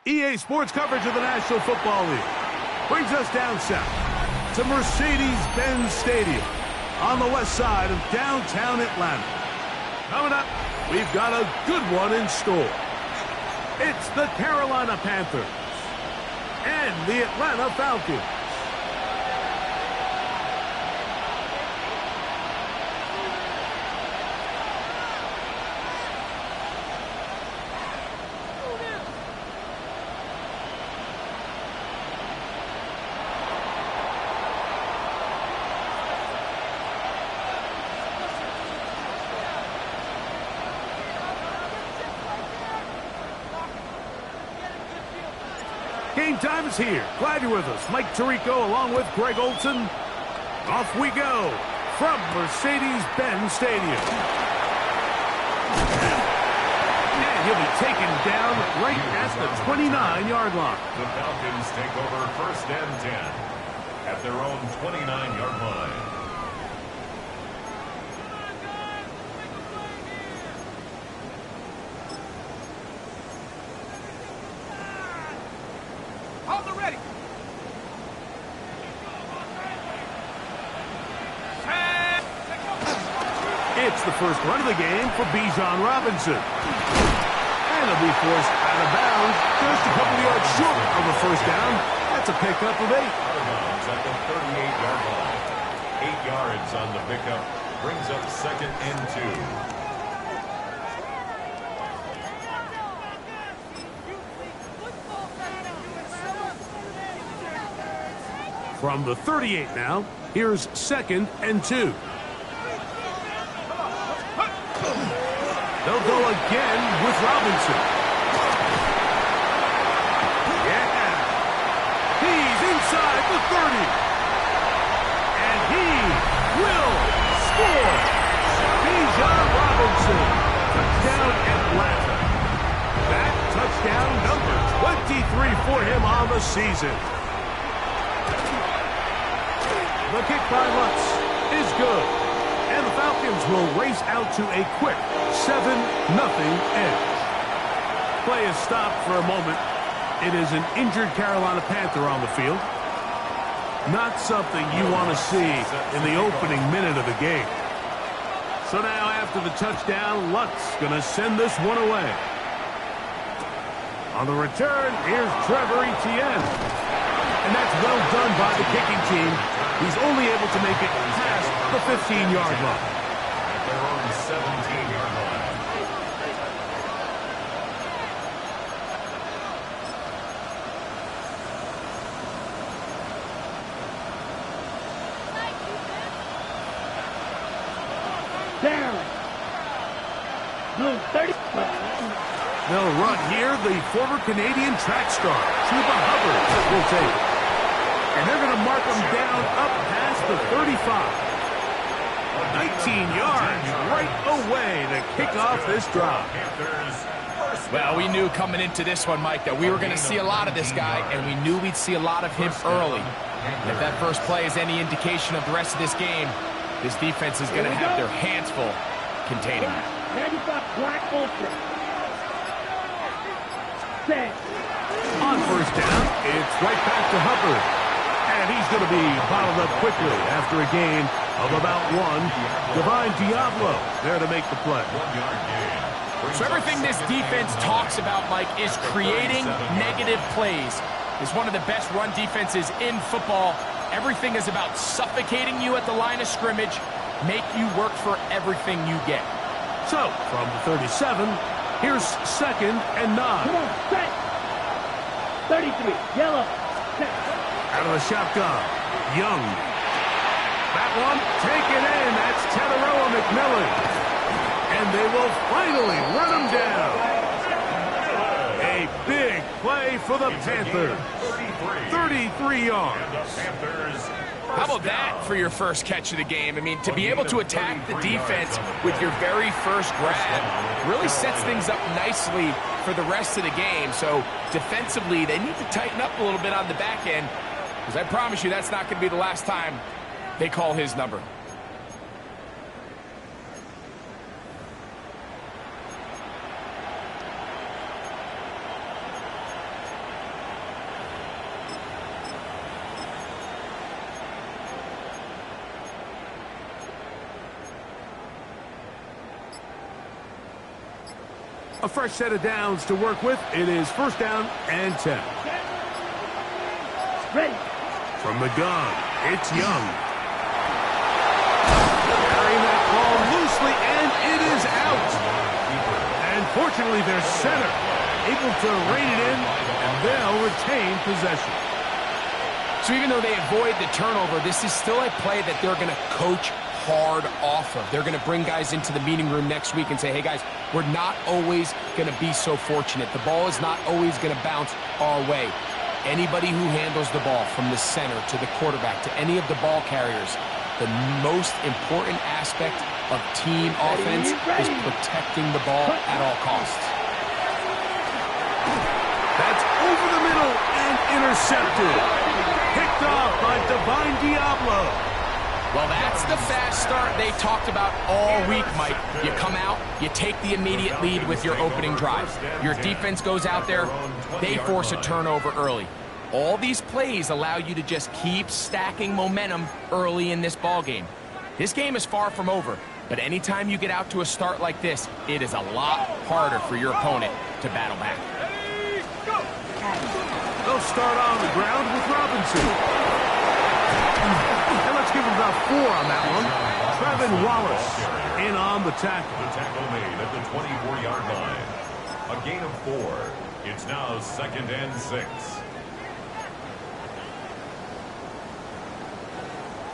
EA Sports coverage of the National Football League brings us down south to Mercedes-Benz Stadium on the west side of downtown Atlanta. Coming up, we've got a good one in store. It's the Carolina Panthers and the Atlanta Falcons. Game time is here. Glad you're with us. Mike Tirico along with Greg Olson. Off we go from Mercedes-Benz Stadium. And he'll be taken down right at the 29-yard line. The Falcons take over 1st and 10 at their own 29-yard line. It's the first run of the game for Bijan Robinson. And he'll be forced out of bounds just a couple yards short of the first down. That's a pickup of 8. Out of bounds at the 38-yard line. 8 yards on the pickup. Brings up 2nd and 2. From the 38 now, here's 2nd and 2. They'll go again with Robinson. Yeah. He's inside the 30. And he will score. Bijan Robinson. Touchdown Atlanta. That touchdown number 23 for him on the season. The kick by Lutz is good. And the Falcons will race out to a quick 7-0 edge. Play is stopped for a moment. It is an injured Carolina Panther on the field. Not something you want to see in the opening minute of the game. So now after the touchdown, Lutz going to send this one away. On the return, here's Trevor Etienne. And that's well done by the kicking team. He's only able to make it past the 15-yard line. At their own 17-yard line. Down. Blue 35. They'll run here. The former Canadian track star, Chuba Hubbard, will take it. And they're going to mark him down up past the 35. 19 yards right away to kick off this drive. Well, we knew coming into this one, Mike, that we were going to see a lot of this guy, and we knew we'd see a lot of him early. And if that first play is any indication of the rest of this game, this defense is going to have their hands full containing him. 95 black ultra. Set. On first down, it's right back to Hubbard. And he's going to be bottled up quickly after a gain of about 1. Divine Diablo there to make the play. 1 yard gain. So everything this defense talks about, Mike, is creating negative plays. It's one of the best run defenses in football. Everything is about suffocating you at the line of scrimmage, make you work for everything you get. So, from the 37, here's 2nd and 9. Come on, set. 33, yellow. Set. Out of the shotgun, Young. That one taken in. That's Teteroa McMillan. And they will finally run him down. A big play for the Panthers. 33 yards. How about that for your first catch of the game? I mean, to be able to attack the defense with your very first grab really sets things up nicely for the rest of the game. So defensively, they need to tighten up a little bit on the back end, because I promise you that's not going to be the last time they call his number. A fresh set of downs to work with. It is first down and 10. Ready. From the gun, it's Young. Carrying that ball loosely, and it is out. And fortunately, their center able to rein it in, and they'll retain possession. So even though they avoid the turnover, this is still a play that they're going to coach hard off of. They're going to bring guys into the meeting room next week and say, hey, guys, we're not always going to be so fortunate. The ball is not always going to bounce our way. Anybody who handles the ball from the center to the quarterback to any of the ball carriers, the most important aspect of team offense is protecting the ball at all costs. That's over the middle and intercepted. Picked off by Divine Diablo. Well, that's the fast start they talked about all week, Mike. You come out, you take the immediate lead with your opening drive. Your defense goes out there, they force a turnover early. All these plays allow you to just keep stacking momentum early in this ball game. This game is far from over, but anytime you get out to a start like this, it is a lot harder for your opponent to battle back. They'll start on the ground with Robinson. And let's give him about 4 on that one. Trevin Wallace in on the tackle. The tackle made at the 24-yard line. A gain of 4. It's now 2nd and 6.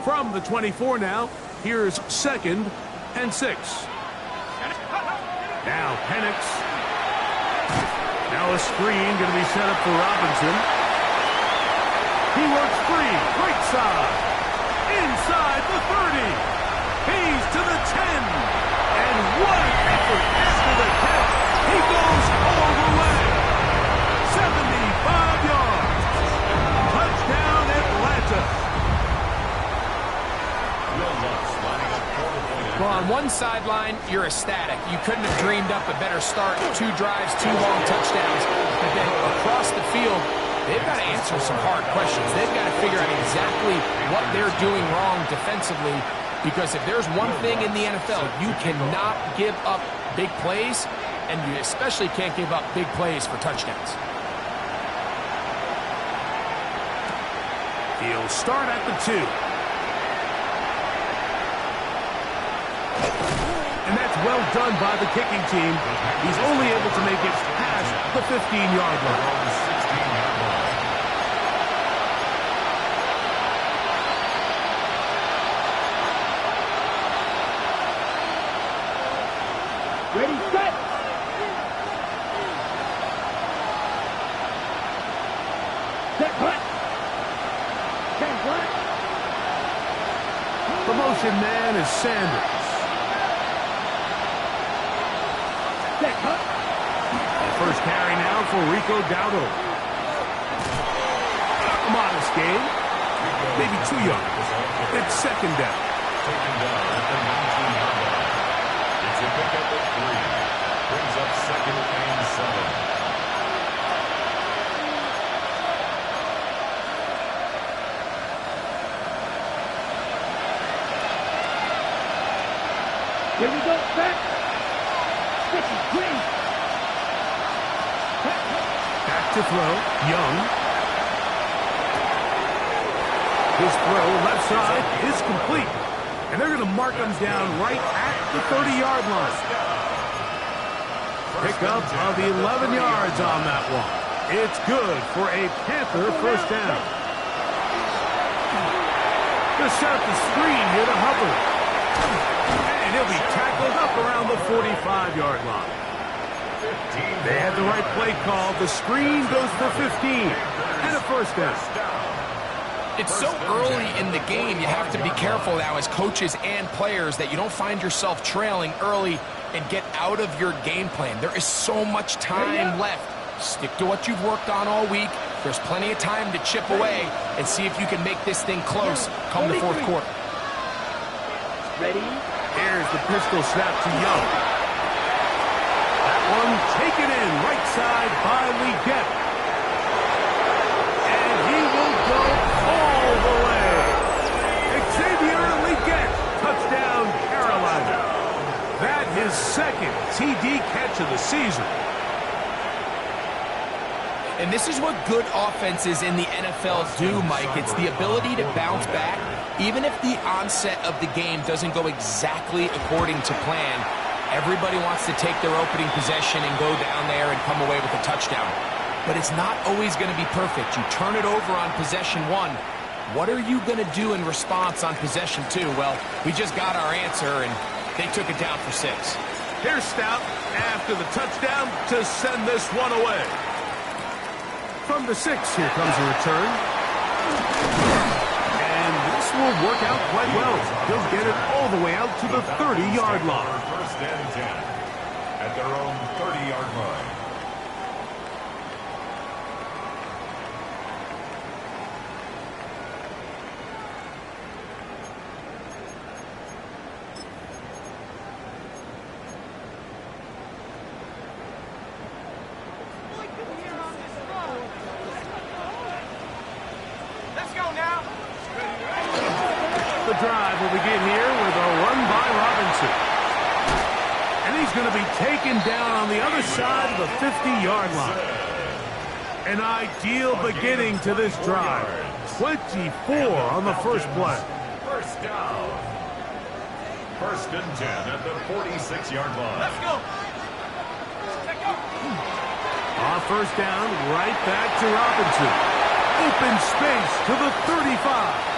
From the 24 now, here's 2nd and 6. Now Penix. Now a screen going to be set up for Robinson. He works free, right side. Inside the 30. He's to the 10. And what an effort after the catch. He goes all the way. 75 yards. Touchdown Atlanta. Well, on one sideline, you're ecstatic. You couldn't have dreamed up a better start. 2 drives, 2 long touchdowns. But then across the field, they've got to answer some hard questions. They've got to figure out exactly what they're doing wrong defensively, because if there's one thing in the NFL, you cannot give up big plays, and you especially can't give up big plays for touchdowns. He'll start at the 2. And that's well done by the kicking team. He's only able to make it past the 15-yard line. Ready, set. Set, what? Set, what? The motion man is Sanders. Set, huh? First carry now for Rico Dowdle. A modest gain. Maybe 2 yards. It's 2nd down. Taken down at the 19-yard line. It's a pickup of 3. Brings up 2nd and 7. Here we go, back. This is great. Back to throw. Young. His throw left side is complete. And they're going to mark him down right at the 30-yard line. Pickup of 11 yards on that one. It's good for a Panther first down. Going to set up the screen here to Hubbard. And he'll be tackled up around the 45-yard line. They had the right play call. The screen goes for 15. And a first down. It's so early in the game, you have to be careful now as coaches and players that you don't find yourself trailing early and get out of your game plan. There is so much time left. Stick to what you've worked on all week. There's plenty of time to chip away and see if you can make this thing close come the 4th quarter. Ready? Here's the pistol snap to Young. That one taken in right side by Leggett. And he will go all the way. Xavier Leggett, touchdown Carolina. That his 2nd TD catch of the season. And this is what good offenses in the NFL do, Mike. It's the ability to bounce back, even if the onset of the game doesn't go exactly according to plan. Everybody wants to take their opening possession and go down there and come away with a touchdown. But it's not always going to be perfect. You turn it over on possession 1. What are you going to do in response on possession 2? Well, we just got our answer, and they took it down for 6. Here's Stout after the touchdown to send this one away. From the 6, here comes a return. And this will work out quite well. He'll get it all the way out to the 30-yard line. First and 10 at their own 30-yard line. The drive will begin here with a run by Robinson. And he's going to be taken down on the other side of the 50-yard line. An ideal beginning to this drive. 24 on the first play. First down. First and 10 at the 46-yard line. Let's go. On first down, right back to Robinson. Open space to the 35.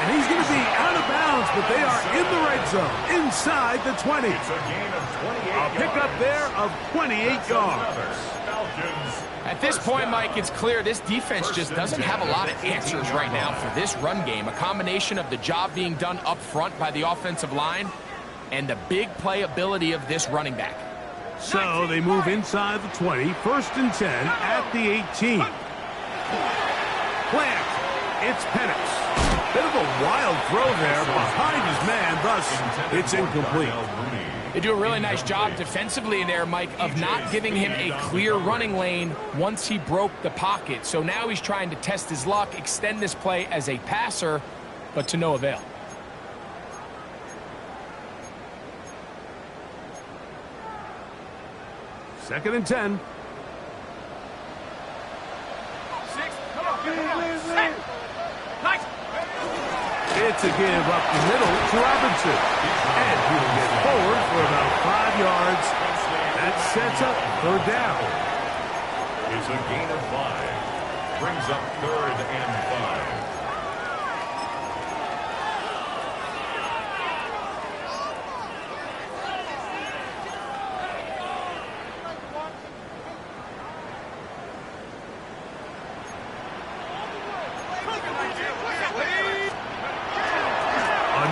And he's going to be out of bounds, but they are in the red zone, inside the 20. It's a gain of 28 A pickup there of 28 yards. At this point, Mike, it's clear this defense just doesn't have a lot of answers right now for this run game. A combination of the job being done up front by the offensive line and the big playability of this running back. So they move inside the 20, first and 10 at the 18. Plant. It's Penix. Bit of a wild throw there behind his man, thus it's incomplete. They do a really nice job defensively in there, Mike, of not giving him a clear running lane once he broke the pocket. So now he's trying to test his luck, extend this play as a passer, but to no avail. Second and 10. It's a give up the middle to Robinson. And he will get forward for about 5 yards. That sets up third down. It's a gain of 5. Brings up third and 5.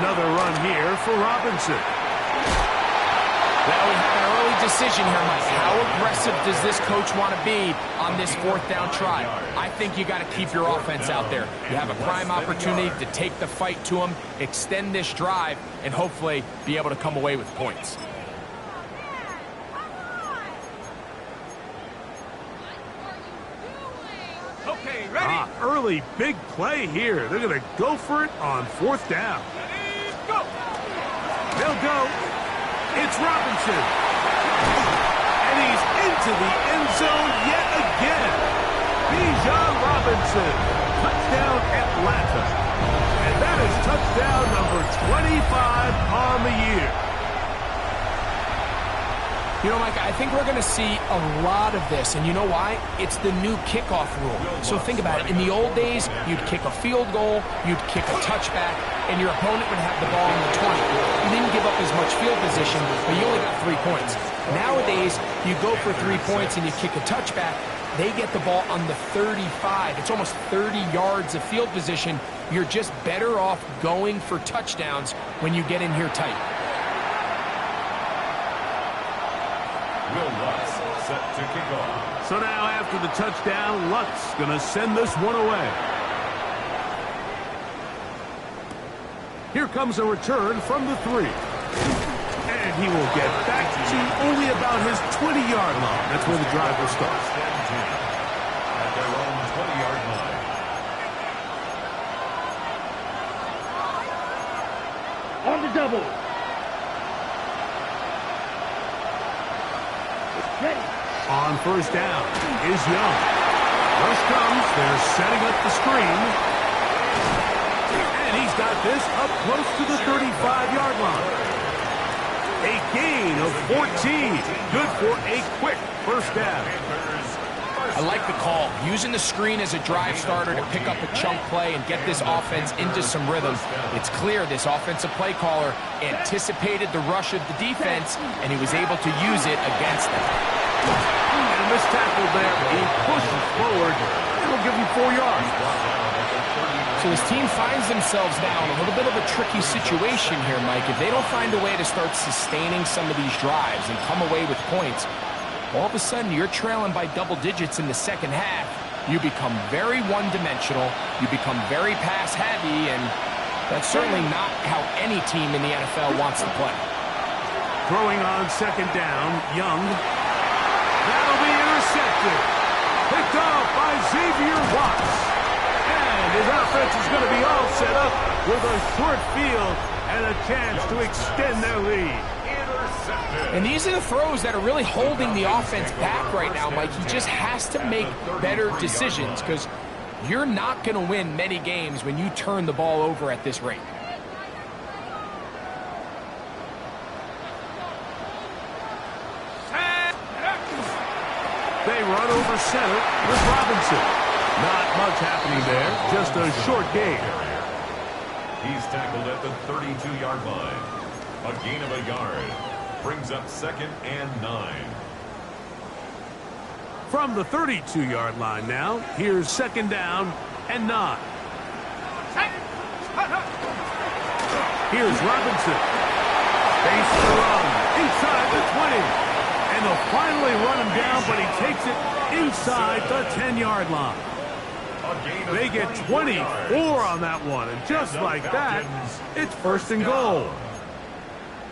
Another run here for Robinson. Well, we have an early decision here, Mike. How aggressive does this coach want to be on this fourth down try? I think you got to keep your offense out there. You have a prime opportunity to take the fight to him, extend this drive, and hopefully be able to come away with points. Okay, ready? Early big play here. They're going to go for it on fourth down. They'll go. It's Robinson. And he's into the end zone yet again. Bijan Robinson. Touchdown Atlanta. And that is touchdown number 25 on the year. You know, Mike, I think we're going to see a lot of this, and you know why? It's the new kickoff rule. So think about it. In the old days, you'd kick a field goal, you'd kick a touchback, and your opponent would have the ball in the 20. You didn't give up as much field position, but you only got 3 points. Nowadays, you go for 3 points and you kick a touchback, they get the ball on the 35. It's almost 30 yards of field position. You're just better off going for touchdowns when you get in here tight. Will Lutz set to kick off. So now after the touchdown, Lutz going to send this one away. Here comes a return from the 3. And he will get back to only about his 20-yard line. That's where the drive will start. At their own 20-yard line. On the double. On first down is Young. Rush comes. They're setting up the screen. And he's got this up close to the 35-yard line. A gain of 14. Good for a quick first down. I like the call. Using the screen as a drive starter to pick up a chunk play and get this offense into some rhythm. It's clear this offensive play caller anticipated the rush of the defense, and he was able to use it against them. And this tackle there, he pushes forward. It'll give him 4 yards. So his team finds themselves now in a little bit of a tricky situation here, Mike. If they don't find a way to start sustaining some of these drives and come away with points, all of a sudden you're trailing by double digits in the second half. You become very one-dimensional. You become very pass-heavy, and that's certainly not how any team in the NFL wants to play. Throwing on second down, Young. That'll be intercepted. Picked off by Xavier Watts. And his offense is going to be all set up with a short field and a chance to extend their lead. And these are the throws that are really holding the offense back right now, Mike. He just has to make better decisions because you're not going to win many games when you turn the ball over at this rate. They run over center with Robinson. Not much happening there, just a short gain. He's tackled at the 32-yard line. A gain of a yard. Brings up 2nd and 9. From the 32-yard line now, here's 2nd down and 9. Here's Robinson. Face the run inside the 20. And they'll finally run him down, but he takes it inside the 10-yard line. They get 24 on that one, and just like that, it's 1st and goal.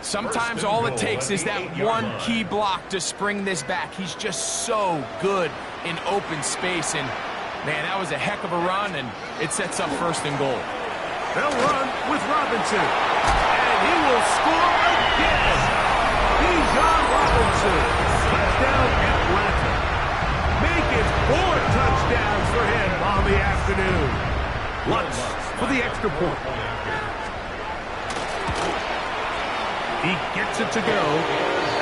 Sometimes all it takes is that one key block to spring this back. He's just so good in open space, and man, that was a heck of a run, and it sets up 1st and goal. They'll run with Robinson, and he will score again. Bijan Robinson, touchdown Atlanta. Make it 4 touchdowns for him on the afternoon. Lutz for the extra point. He gets it to go,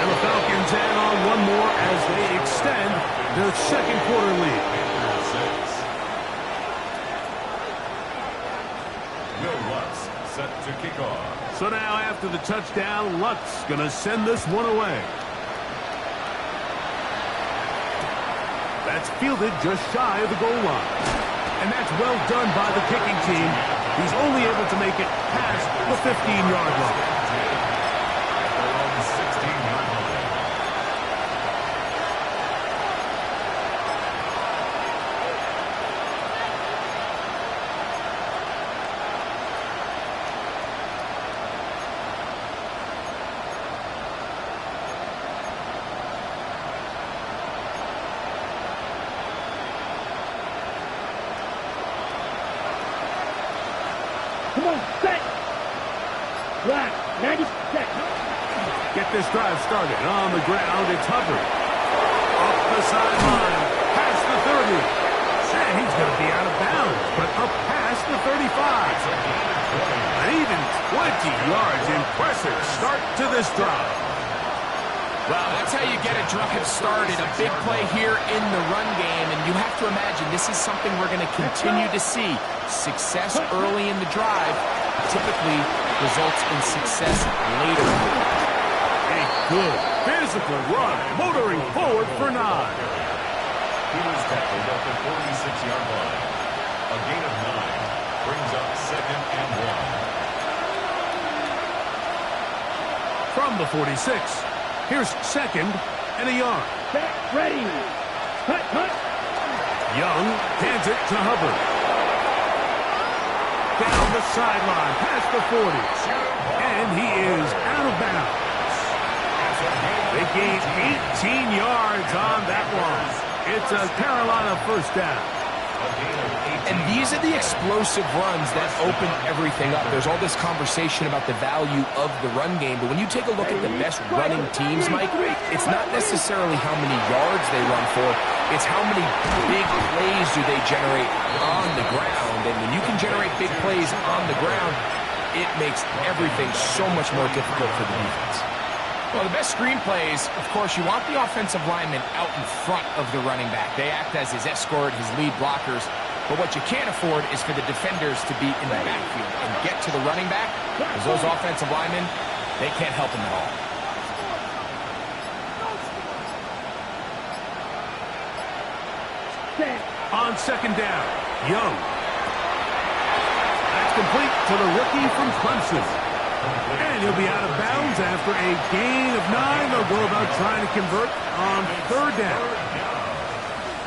and the Falcons add on one more as they extend their 2nd quarter lead. Will Lutz set to kick off. So now after the touchdown, Lutz going to send this one away. That's fielded just shy of the goal line. And that's well done by the kicking team. He's only able to make it past the 15-yard line. Come on, set. Black, 90 seconds. Get this drive started. On the ground, it's Hubbard. Up the sideline, past the 30. And he's going to be out of bounds, but up past the 35. An even 20 yards. Impressive start to this drive. Well, that's how you get a drive started. A big play here in the run game, and you have to imagine this is something we're going to continue to see. Success early in the drive typically results in success later. A good physical run, motoring forward for 9. He was tackled at the 46-yard line. A gain of 9 brings up 2nd and 1. From the 46, here's 2nd and a yard. Set, ready. Cut, cut. Young hands it to Hubbard. Down the sideline, past the 40. And he is out of bounds. They gained 18 yards on that one. It's a Carolina 1st down. A gain of 18. And these are the explosive runs that open everything up. There's all this conversation about the value of the run game, but when you take a look at the best running teams, Mike, it's not necessarily how many yards they run for, it's how many big plays do they generate on the ground. And when you can generate big plays on the ground, it makes everything so much more difficult for the defense. Well, the best screenplays, of course, you want the offensive lineman out in front of the running back. They act as his escort, his lead blockers. But what you can't afford is for the defenders to be in the backfield and get to the running back, because those offensive linemen, they can't help him at all. On second down, Young. That's complete to the rookie from Clemson. And he'll be out of bounds after a gain of 9. They'll go about trying to convert on third down.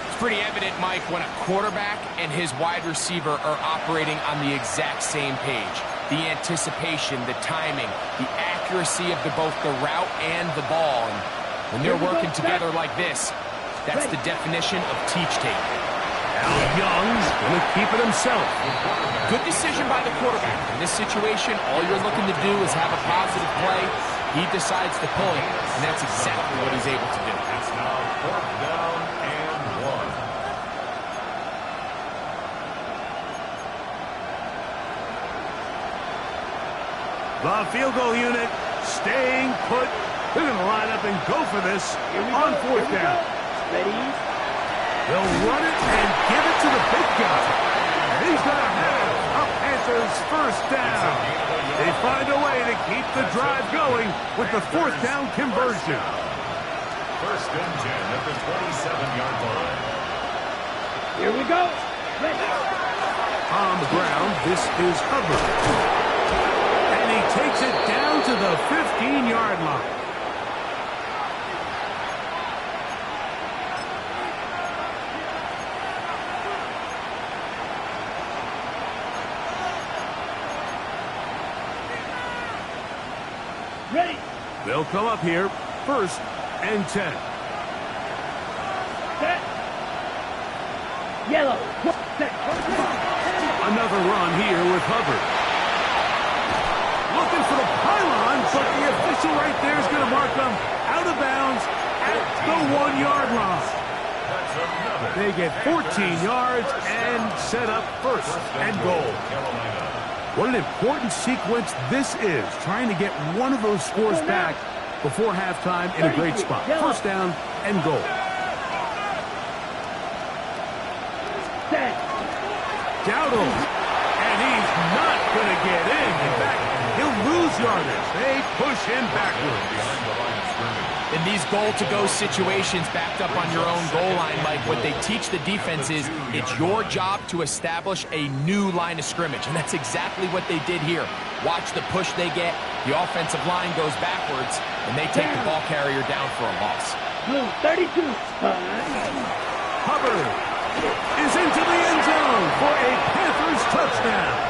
It's pretty evident, Mike, when a quarterback and his wide receiver are operating on the exact same page. The anticipation, the timing, the accuracy of both the route and the ball. And when they're working together like this, that's the definition of teach tape. Now Young's going to keep it himself. Good decision by the quarterback. In this situation, all you're looking to do is have a positive play. He decides to pull it, and that's exactly what he's able to do. It's now 4th down and 1. The field goal unit staying put. They're going to line up and go for this on 4th down. Ready? They'll run it and give it to the big guy. And he's going to have a Panthers first down. They find a way to keep the drive going with the 4th down conversion. 1st and 10 at the 27-yard line. Here we go. Ready? On the ground, this is Hubbard. And he takes it down to the 15-yard line. Ready? They'll come up here, 1st and 10. Set. Yellow. Set. Another run here with Hubbard. Looking for the pylon, but the official right there is going to mark them out of bounds at the 1-yard line. That's another. They get 14 yards and set up 1st and goal. Carolina. What an important sequence this is, trying to get one of those scores back before halftime in a great spot. 1st down and goal. Set. Dowdle, and he's not going to get in. In fact, he'll lose yardage. They push him backwards. Behind the line of scrimmage. In these goal-to-go situations backed up on your own goal line, Mike, what they teach the defense is it's your job to establish a new line of scrimmage, and that's exactly what they did here. Watch the push they get. The offensive line goes backwards, and they take the ball carrier down for a loss. Blue 32. Hubbard is into the end zone for a Panthers touchdown.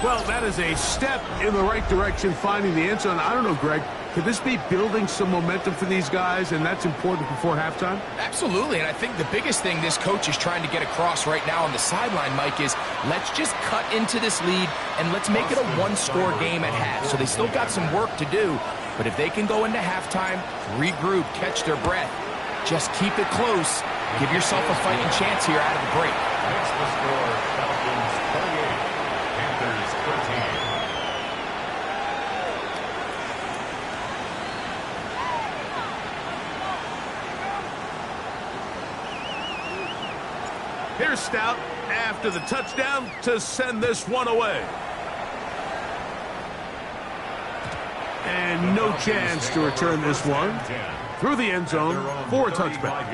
Well, that is a step in the right direction, finding the end zone. I don't know, Greg, could this be building some momentum for these guys, and that's important before halftime? Absolutely, and I think the biggest thing this coach is trying to get across right now on the sideline, Mike, is let's just cut into this lead and let's make it a one-score game at half. So they still got some work to do, but if they can go into halftime, regroup, catch their breath, just keep it close, give yourself a fighting chance here out of the break. Makes the score Falcons 28, Panthers 13. Here's Stout after the touchdown to send this one away. And no chance to return this one through the end zone for a touchback.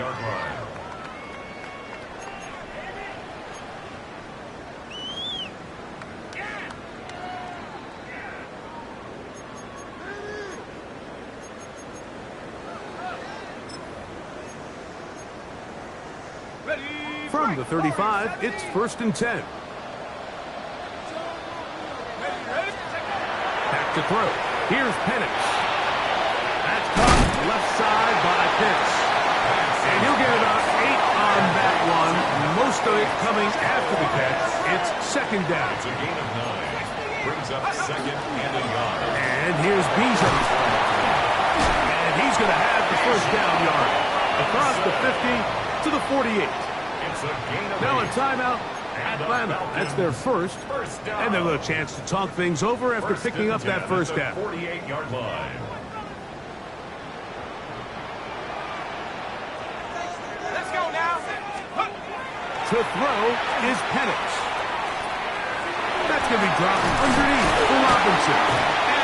From the 35, it's 1st and 10. Back to throw. Here's Penix. That's caught left side by Pitts. of it coming after the catch. It's second down. It's a gain of 9. Brings up second and a yard. And here's Bijan. And he's going to have the first down yard. Across the 50 to the 48. It's a gain of Now a 8. timeout. Atlanta. That's their first. And they'll have a chance to talk things over after picking up that first down. 48-yard line. Let's go now. To throw is Penix. That's going to be dropping underneath for Robinson.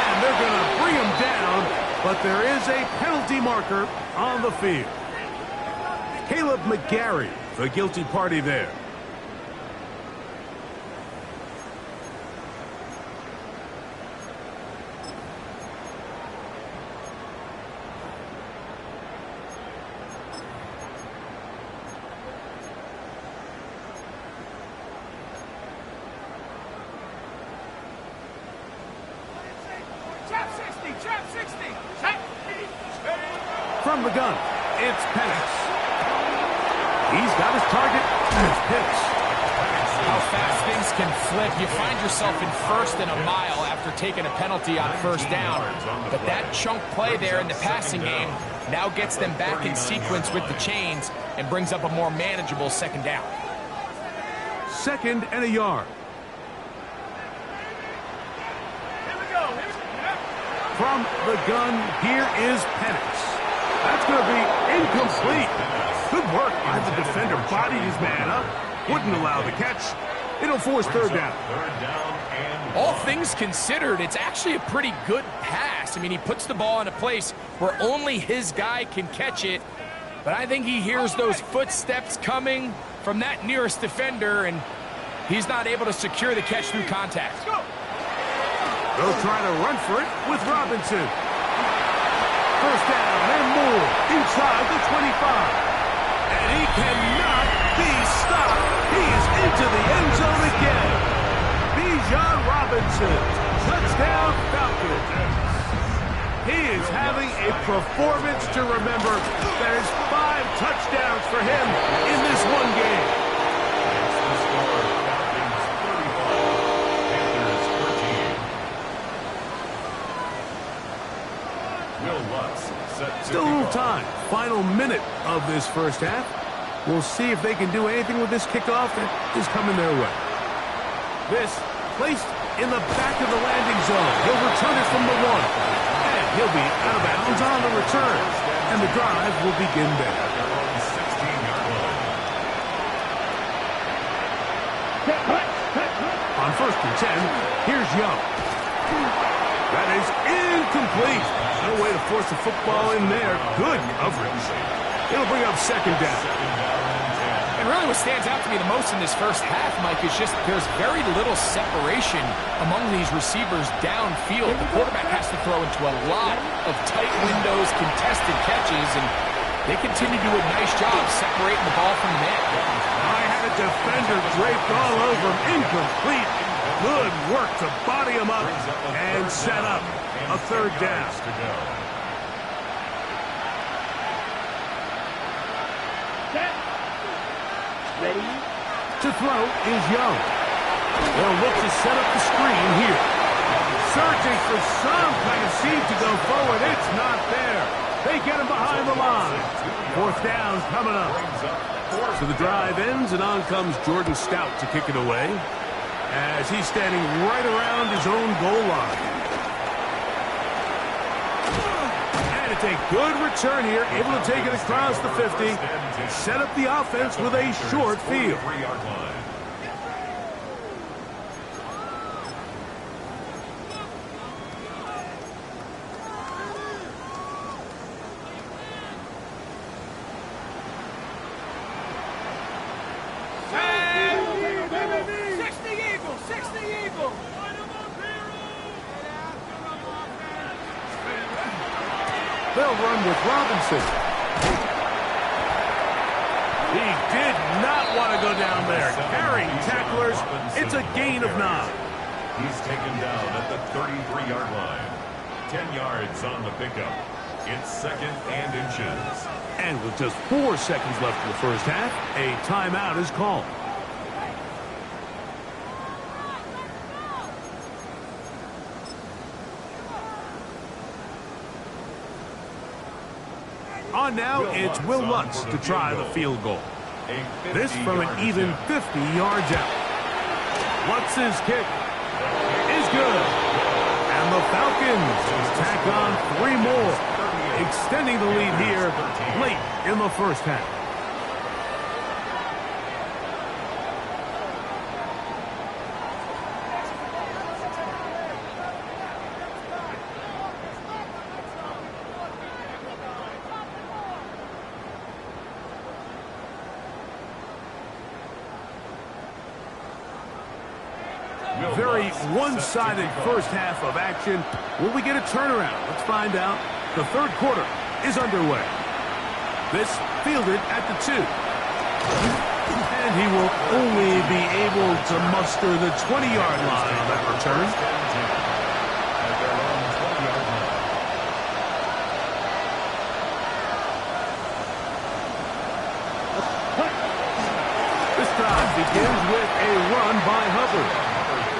And they're going to bring him down, but there is a penalty marker on the field. Caleb McGarry, the guilty party there. From the gun, it's Penix. He's got his target, and it's Pitts. How fast things can flip. You find yourself in first and a mile after taking a penalty on first down. But that chunk play there in the passing game now gets them back in sequence with the chains and brings up a more manageable second down. Second and a yard. From the gun, here is Penix. That's going to be incomplete. Good work by the defender. Bodied his man up. Wouldn't allow the catch. It'll force third down. All things considered, it's actually a pretty good pass. I mean, he puts the ball in a place where only his guy can catch it. But I think he hears those footsteps coming from that nearest defender, and he's not able to secure the catch through contact. They'll try to run for it with Robinson. First down and more inside the 25. And he cannot be stopped. He is into the end zone again. Bijan Robinson, touchdown Falcons. He is having a performance to remember. There's 5 touchdowns for him in this one game. Still a little time. Final minute of this first half. We'll see if they can do anything with this kickoff that is coming their way. This placed in the back of the landing zone. He'll return it from the 1. And he'll be out of bounds on the return. And the drive will begin there. On first and 10, here's Young. That is incomplete. No way to force the football in there. Good coverage. It'll bring up second down. And really what stands out to me the most in this first half, Mike, is just there's very little separation among these receivers downfield. The quarterback has to throw into a lot of tight windows, contested catches, and they continue to do a nice job separating the ball from the man. I had a defender draped all over him. Incomplete. Good work to body him up and set up a third down. Ready? To throw is Young. They'll look to set up the screen here. Searching for some kind of seed to go forward. It's not there. They get him behind the line. Fourth down coming up. So the drive ends, and on comes Jordan Stout to kick it away, as he's standing right around his own goal line. And it's a good return here, able to take it across the 50, set up the offense with a short field. They'll run with Robinson. He did not want to go down there. Carrying tacklers, it's a gain of 9. He's taken down at the 33-yard line. 10 yards on the pickup. It's second and inches. And with just 4 seconds left in the first half, a timeout is called. On now, it's Will Lutz to try the field goal. This from an even 50 yards out. Lutz's kick is good. And the Falcons tack on 3 more, extending the lead here late in the first half. Very one-sided first half of action. Will we get a turnaround? Let's find out. The third quarter is underway. This fielded at the 2. And he will only be able to muster the 20-yard line on that return. This drive begins with a run by Hubbard.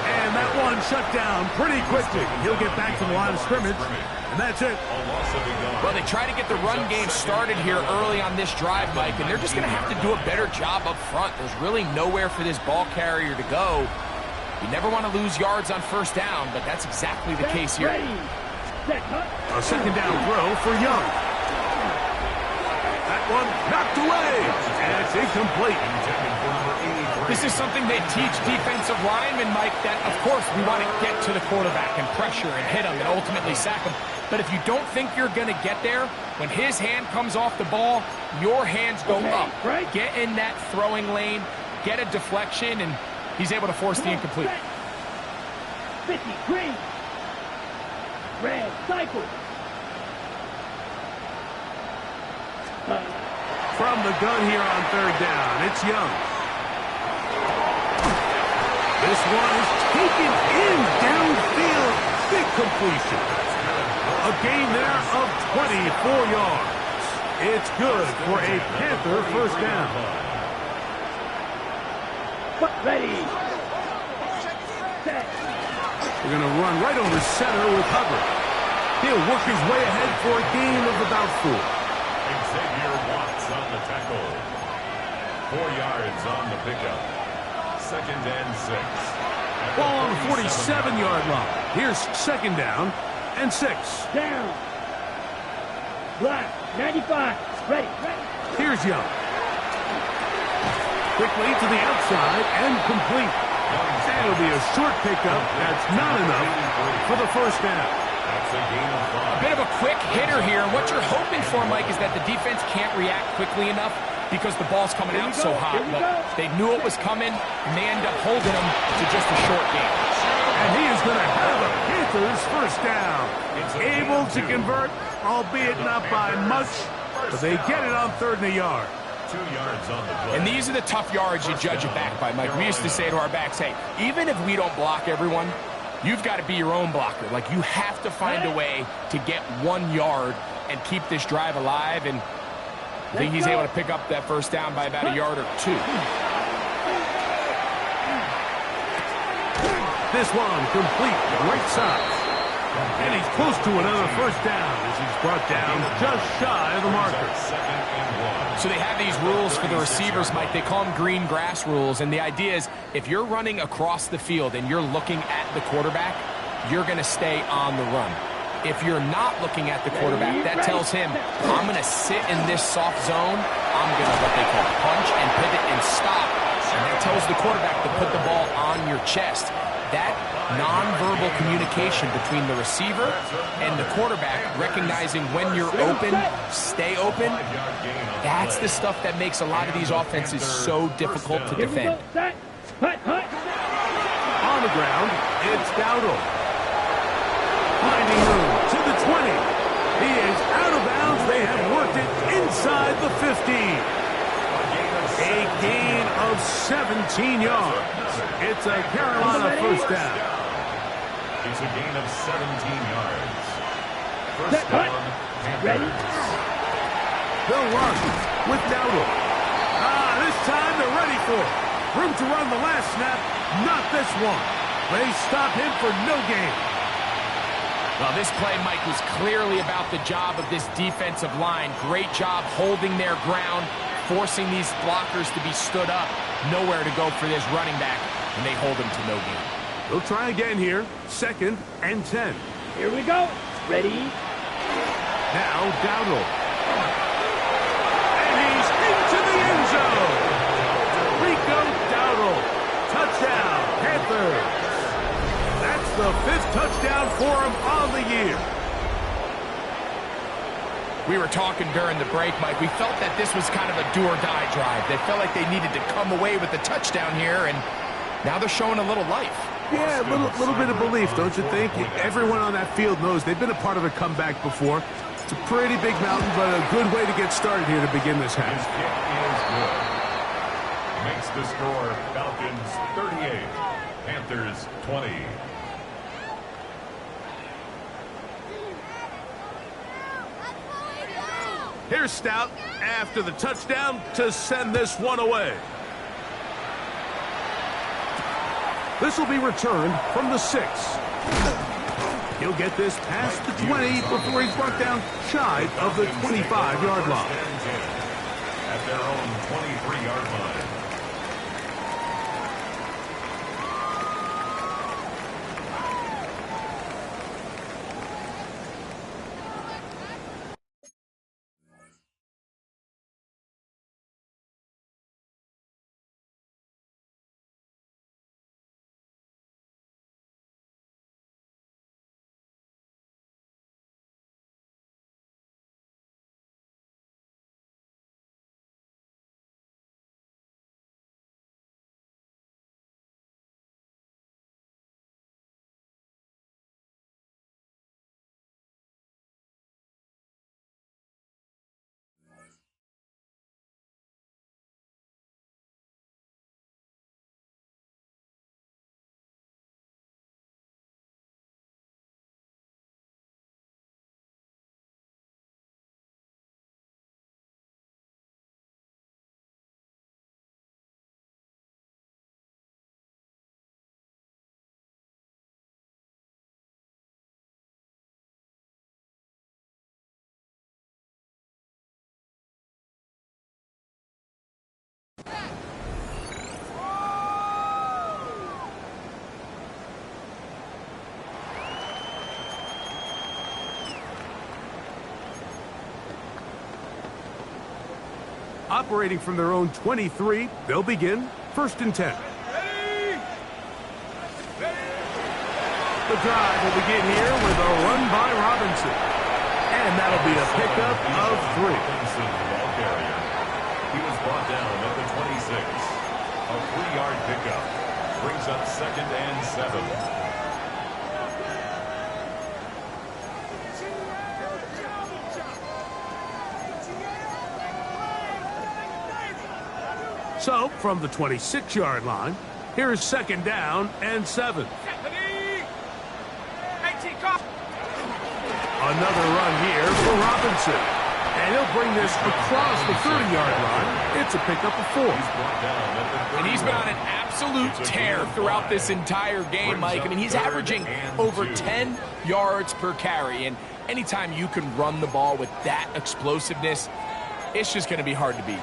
And that one shut down pretty quickly. He'll get back to the line of scrimmage, and that's it. Well, they try to get the run game started here early on this drive, Mike, and they're just going to have to do a better job up front. There's really nowhere for this ball carrier to go. You never want to lose yards on first down, but that's exactly the case here. A second down throw for Young. That one knocked away, and it's incomplete. This is something they teach defensive linemen, Mike, that, of course, we want to get to the quarterback and pressure and hit him and ultimately sack him. But if you don't think you're going to get there, when his hand comes off the ball, your hands go up. Get in that throwing lane, get a deflection, and he's able to force the incomplete. 50, green. Red, cycle. From the gun here on third down, it's Young. This one is taken in downfield. Big completion. A gain there of 24 yards. It's good for a Panther first down. Ready. Set. We're going to run right over center with Hubbard. He'll work his way ahead for a gain of about 4. Xavier Watts on the tackle. 4 yards on the pickup. Second and 6. Ball on the 47-yard line. Here's second down and 6. Down. Black, 95. Ready. Here's Young. Quickly to the outside and complete. That'll be a short pickup. That's not enough for the first down. That's a gain of 5. A bit of a quick hitter here, and what you're hoping for, Mike, is that the defense can't react quickly enough because the ball's coming out so hot. But they knew it was coming, and they end up holding them to just a short game. And he is going to have the Panthers first down. Able to convert, albeit not by much, but they get it on 3rd and a yard. 2 yards on the play. And these are the tough yards you judge it back by, Mike. We used to say to our backs, hey, even if we don't block everyone, you've got to be your own blocker. Like, you have to find a way to get 1 yard and keep this drive alive. And I think he's able to pick up that first down by about a yard or 2. This one complete, right side. And he's close to another first down as he's brought down just shy of the marker. Second and 1. So they have these rules for the receivers, Mike. They call them green grass rules. And the idea is if you're running across the field and you're looking at the quarterback, you're going to stay on the run. If you're not looking at the quarterback, that tells him, I'm going to sit in this soft zone. I'm going to what they call punch and pivot and stop. And that tells the quarterback to put the ball on your chest. That nonverbal communication between the receiver and the quarterback, recognizing when you're open, stay open, that's the stuff that makes a lot of these offenses so difficult to defend. On the ground, it's Dowdle. Finding room to the 20. He is out of bounds. They have worked it inside the 15. A gain of 17 yards. It's a Carolina first down. It's a gain of 17 yards. First down, Ready? They'll run with Dowdle. This time they're ready for it. Room to run the last snap. Not this one. They stop him for no gain. Well, this play, Mike, was clearly about the job of this defensive line. Great job holding their ground, forcing these blockers to be stood up. Nowhere to go for this running back, and they hold him to no gain. They'll try again here. 2nd and 10. Here we go. Ready? Now Dowdle. And he's into the end zone. Rico Dowdle. Touchdown, Panthers. That's the 5th touchdown for him on the year. We were talking during the break, Mike. We felt that this was kind of a do-or-die drive. They felt like they needed to come away with the touchdown here, and now they're showing a little life. Yeah, a little bit of belief, don't you think? Everyone on that field knows they've been a part of a comeback before. It's a pretty big mountain, but a good way to get started here to begin this half. His kick is good. Makes the score Falcons 38, Panthers 20. Here's Stout after the touchdown to send this one away. This will be returned from the 6. He'll get this past the 20 before he's brought down shy of the 25-yard line. At their own 23-yard line. Operating from their own 23, they'll begin 1st and 10. The drive will begin here with a run by Robinson. And that'll be a pickup of 3. Robinson, the ball carrier. He was brought down at the 26. A 3-yard pickup. Brings up 2nd and 7. So, from the 26-yard line, here's 2nd down and 7. Another run here for Robinson. And he'll bring this across the 30-yard line. It's a pickup of 4. And he's been on an absolute tear throughout this entire game, Mike. I mean, he's averaging over 10 yards per carry. And anytime you can run the ball with that explosiveness, it's just going to be hard to beat.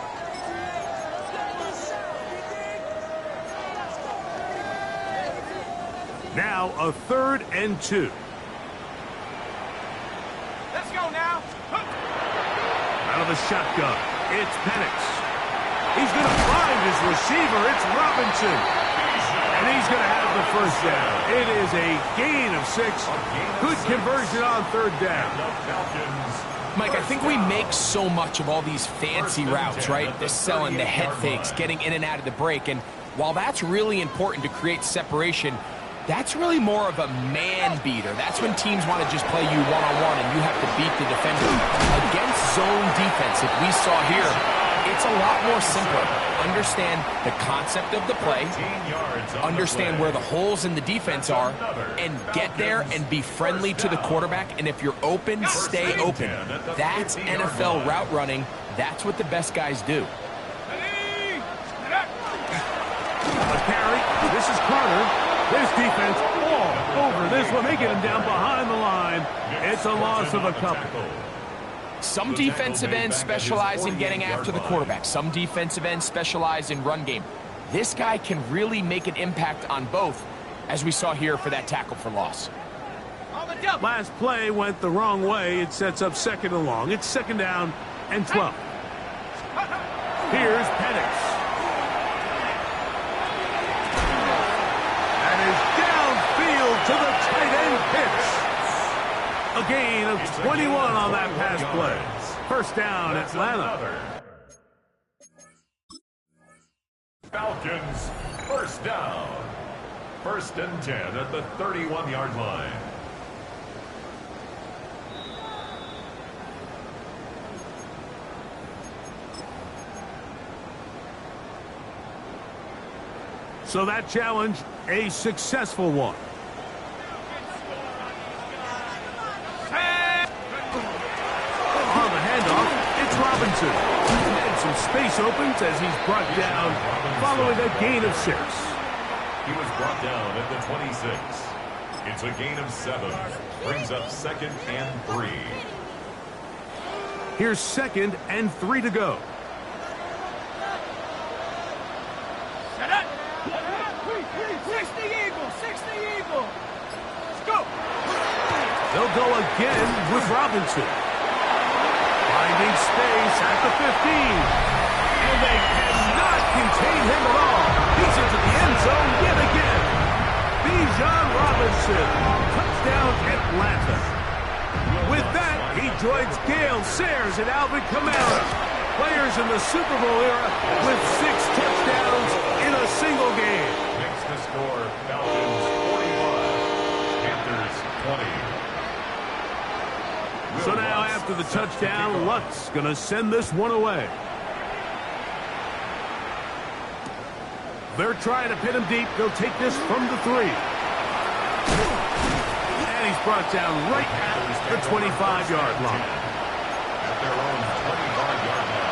Now a 3rd and 2. Let's go now. Out of the shotgun, it's Penix. He's going to find his receiver. It's Robinson. And he's going to have the 1st down. It is a gain of 6. Good conversion on 3rd down. Mike, I think we make so much of all these fancy routes, right? The selling, the head fakes, getting in and out of the break. And while that's really important to create separation, that's really more of a man beater. That's when teams want to just play you one-on-one and you have to beat the defender. Against zone defense, if we saw here, it's a lot more simpler. Understand the concept of the play, understand where the holes in the defense are, and get there and be friendly to the quarterback. And if you're open, stay open. That's NFL route running. That's what the best guys do. A carry. This is Carter. This defense all over this one, making him down behind the line. line. It's a loss of a couple. Some defensive ends specialize in getting after the quarterback. Some defensive ends specialize in run game. This guy can really make an impact on both, as we saw here for that tackle for loss. Last play went the wrong way. It sets up second and long. It's second down and 12. Here's Penix. And is downfield to the tight end Pitts. A gain of 21 on that pass play. First down, Atlanta. Falcons, first down. First and 10 at the 31-yard line. So that challenge, a successful one. On the handoff, it's Robinson. And some space opens as he's brought down following a gain of 6. He was brought down at the 26. It's a gain of 7. Brings up second and 3. Here's second and 3 to go. They'll go again with Robinson. Finding space at the 15. And they cannot contain him at all. He's into the end zone yet again. Bijan Robinson. Touchdown Atlanta. With that, he joins Gale Sayers and Alvin Kamara. Players in the Super Bowl era with 6 touchdowns in a single game. Makes the score Falcons 45, Panthers 20. So now after the touchdown, Luck's going to send this one away. They're trying to pin him deep. They'll take this from the 3. And he's brought down right at the 25-yard line. At their own 25-yard line.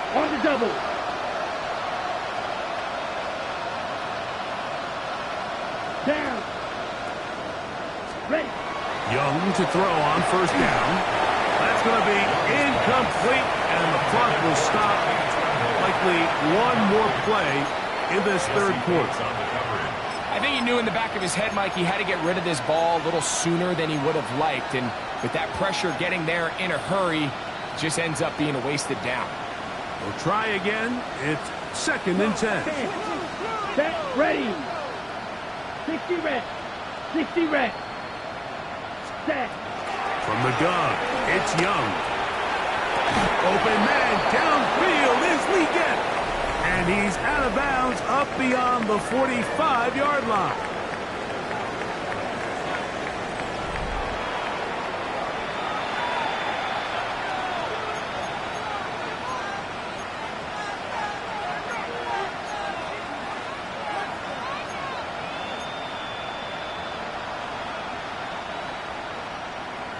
On the double. Down. Ready. Young to throw on first down. That's going to be incomplete, and the clock will stop. Likely one more play in this third quarter. I think he knew in the back of his head, Mike, he had to get rid of this ball a little sooner than he would have liked. And with that pressure getting there in a hurry, it just ends up being a wasted down. We'll try again. It's second and 10. Set. Ready. 60 red. 60 red. Set. From the gun, it's Young. Open man downfield is Leggett. And he's out of bounds up beyond the 45-yard line.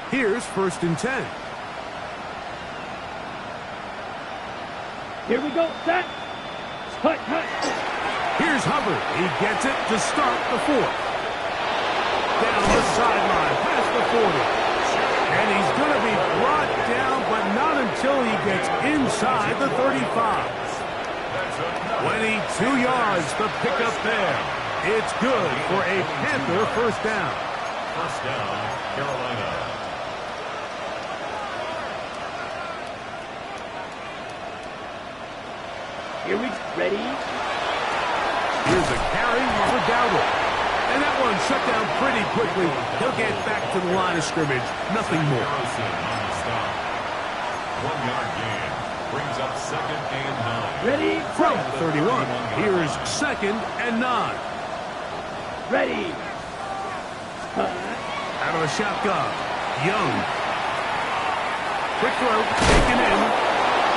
Here's first and 10. Here we go. Set. Hut, hut. Here's Hubbard. He gets it to start the 4th. Down the sideline, past the 40. And he's going to be brought down, but not until he gets inside the 35. 22 yards, the pickup there. It's good for a Panther first down. First down, Carolina. Here we ready. Here's a carry for Dowdle. And that one shut down pretty quickly. He'll get back to the line of scrimmage. Nothing more. Harrison on the stop. 1-yard gain. Brings up second and 9. Ready. From the 31. Here's second and 9. Ready. Out of a shotgun. Young. Quick throw. Taken in.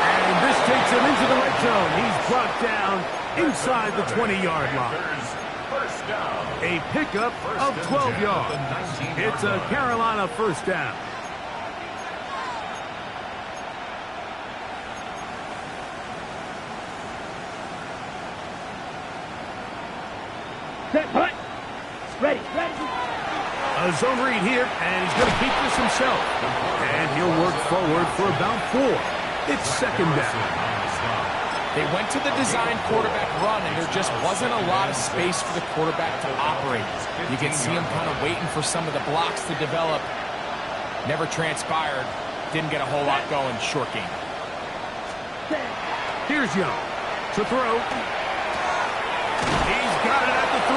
And this takes him into the red zone. He's brought down inside the 20-yard line. First down. A pickup of 12 yards. It's a Carolina first down. set, hut. Ready, ready. A zone read here, and he's going to keep this himself. And he'll work forward for about 4. It's second down. They went to the design quarterback run, and there just wasn't a lot of space for the quarterback to operate. You can see him kind of waiting for some of the blocks to develop. Never transpired. Didn't get a whole lot going. Short game. Here's Young to throw. He's got it at the 3.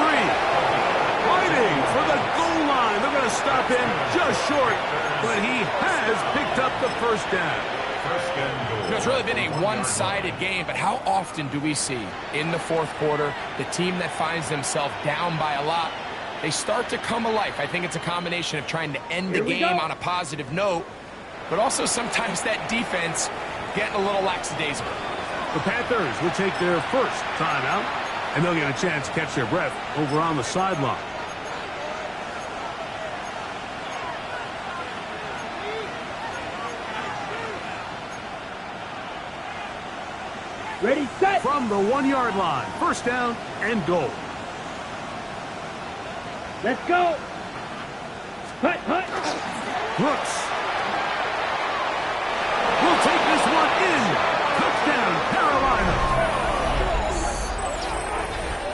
Fighting for the goal line. They're going to stop him just short, but he has picked up the first down. You know, it's really been a one-sided game, but how often do we see in the fourth quarter the team that finds themselves down by a lot, they start to come alive? I think it's a combination of trying to end the game on a positive note, but also sometimes that defense getting a little lackadaisical. The Panthers will take their first timeout, and they'll get a chance to catch their breath over on the sideline. Ready, set. From the 1-yard line, first down and goal. Let's go. Hut, hut. Brooks will take this one in. Touchdown, Carolina.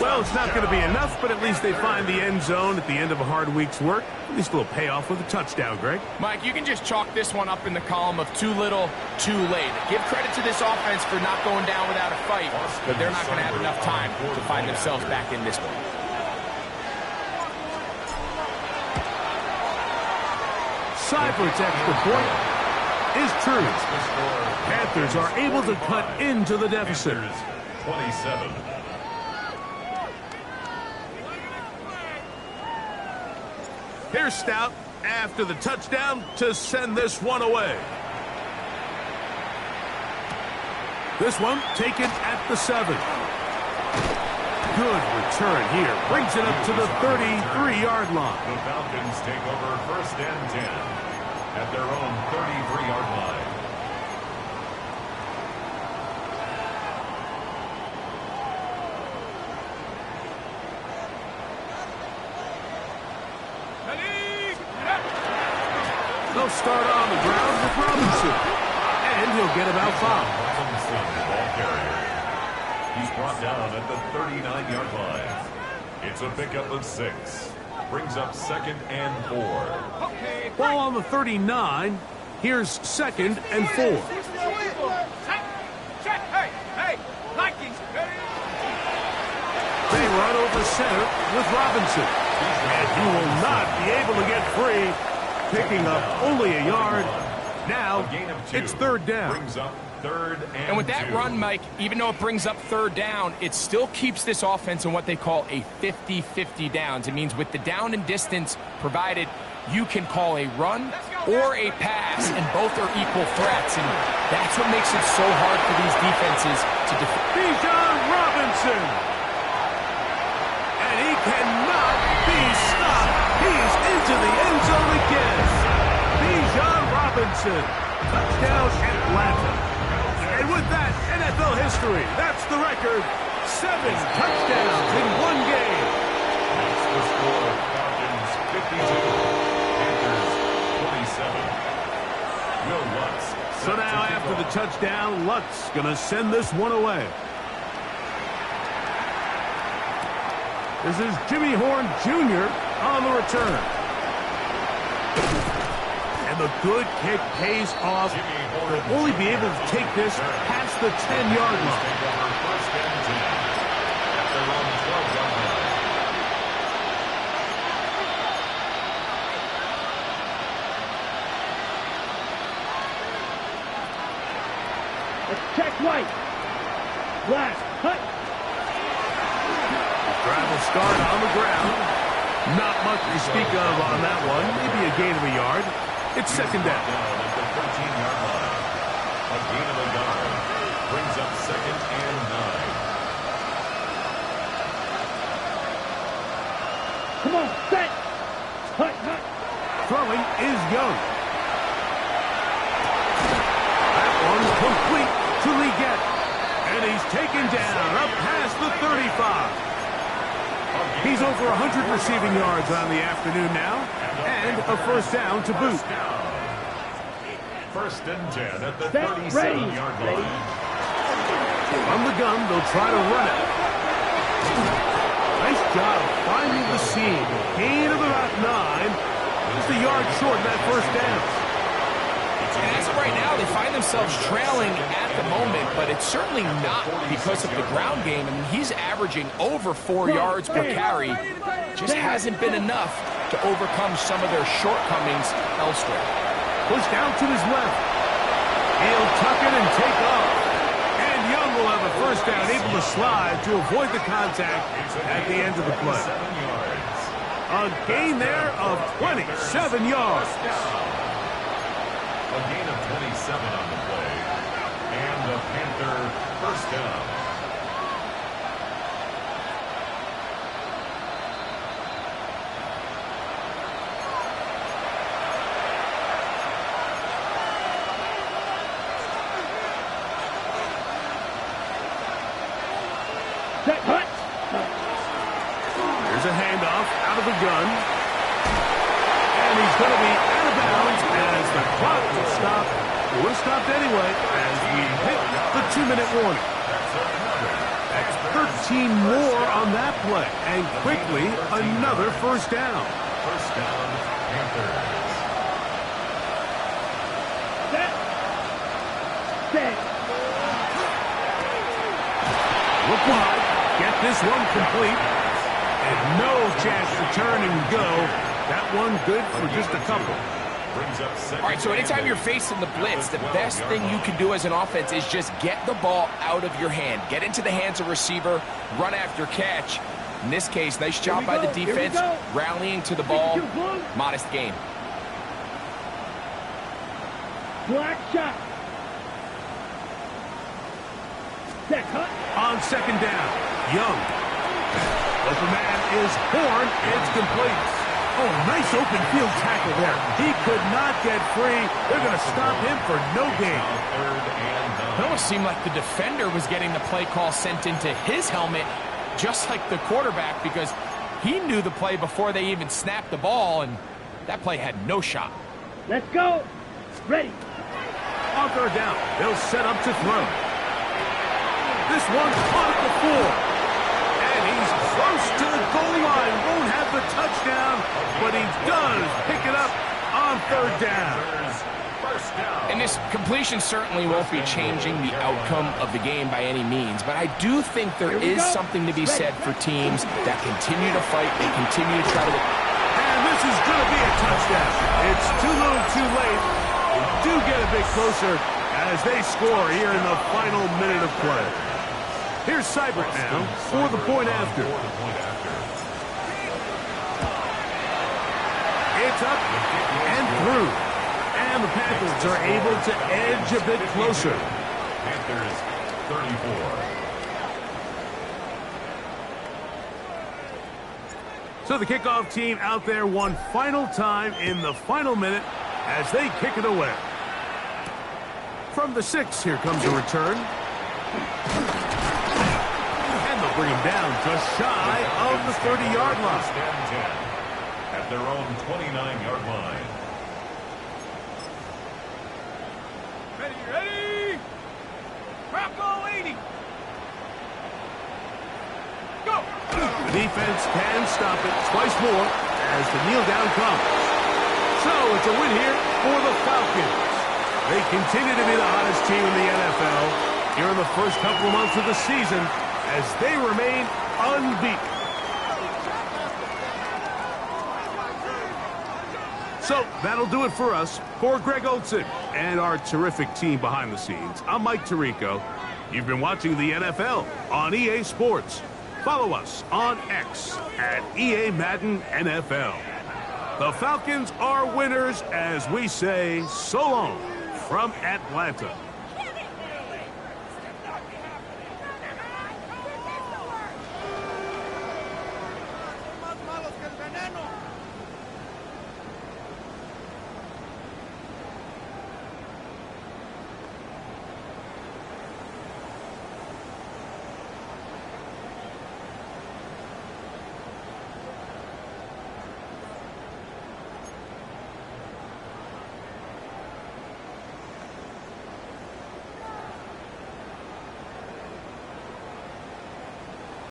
Well, it's not going to be enough, but at least they find the end zone at the end of a hard week's work. At least a little payoff with a touchdown, Greg. Mike, you can just chalk this one up in the column of too little, too late. Give credit to this offense for not going down without a fight, but they're not going to have enough time to find themselves back in this one. Seifert's extra point is true. Panthers are able to cut into the deficit. 27. Here's Stout after the touchdown to send this one away. This one taken at the 7. Good return here. Brings it up to the 33-yard line. The Falcons take over first and 10 at their own 33-yard line. They'll start on the ground with Robinson. And he'll get about 5. Robinson, ball carrier. He's brought down at the 39-yard line. It's a pickup of 6. Brings up second and 4. Ball on the 39. Here's second and 4. They run over center with Robinson. And he will not be able to get free. Picking up only a yard. Now it's third down. Brings up third And with that 2. run, Mike, even though it brings up third down, it still keeps this offense in what they call a 50-50 downs. It means with the down and distance provided, you can call a run or a pass, and both are equal threats. And that's what makes it so hard for these defenses to defend. Bijan Robinson. And he cannot be stopped. He's into the end zone again. Bijan Robinson. Touchdown, Atlanta. And with that, NFL history. That's the record. 7 touchdowns in one game. That's the score. Falcons 52. Panthers 27. Will Lutz. So now after the touchdown, Lutz going to send this one away. This is Jimmy Horn Jr. on the return. And the good kick pays off. They'll only be able to take this past the 10-yard line. First and 10 at their own 12-yard line. Let's check right. Black, hut. Drive will start on the ground. Not much to speak of on that one. Maybe a gain of a yard. It's second down. At the 13-yard line. A gain of a yard. Brings up second and 9. Come on, set. Hut, hut. Throwing is Young. That one complete to Leggett. And he's taken down up past the 35. He's over 100 receiving yards on the afternoon now, and a first down to boot. First and 10 at the 37-yard line. From the gun, they'll try to run it. Nice job finding the seam. Gain of about 9. Just a yard short of that first down. And as of right now, they find themselves trailing at the moment, but it's certainly not because of the ground game. I mean, he's averaging over 4 yards per carry. Just hasn't been enough to overcome some of their shortcomings elsewhere. Push down to his left. He'll tuck it and take off. And Young will have a first down, able to slide to avoid the contact at the end of the play. A gain there of 27 yards. A gain of 27 on the play. And the Panther first down. Here's a handoff out of the gun. And he's going to be out of bounds as the clock will stop. It would have stopped anyway as we hit the 2-minute warning. That's 13 more on that play. And quickly, another first down. First down, Panthers. Look wide. Get this one complete. And no chance to turn and go. That one good for just a couple. All right, so anytime you're facing the blitz, the best thing you can do as an offense is just get the ball out of your hand. Get into the hands of receiver, run after catch. In this case, nice job by the defense, rallying to the ball. Modest gain. Black shot. On second down, Young. Open man is Horn. It's complete. Oh, nice open field tackle there. He could not get free. They're going to stop him for no gain. It almost seemed like the defender was getting the play call sent into his helmet, just like the quarterback, because he knew the play before they even snapped the ball, and that play had no shot. Let's go. Ready. On third down, they'll set up to throw. This one's caught at the 4. And he's close to the goal line. Won't have the touchdown, but he does pick it up on third down. And this completion certainly won't be changing the outcome of the game by any means, but I do think there is something to be said for teams that continue to fight, they continue to try to... And this is going to be a touchdown. It's too little too late. They do get a bit closer as they score here in the final minute of play. Here's Seibert now for the point after. It's up and through. And the Panthers are able to edge a bit closer. Panthers 34. So the kickoff team out there one final time in the final minute as they kick it away. From the 6, here comes a return. And they'll bring him down just shy of the 30-yard line. At their own 29-yard line. Ready? Rocco 80. Go! The defense can stop it twice more as the kneel down comes. So it's a win here for the Falcons. They continue to be the hottest team in the NFL here in the first couple of months of the season as they remain unbeaten. So that'll do it for us. For Greg Olson and our terrific team behind the scenes, I'm Mike Tirico. You've been watching the NFL on EA Sports. Follow us on X at EA Madden NFL. The Falcons are winners as we say so long from Atlanta.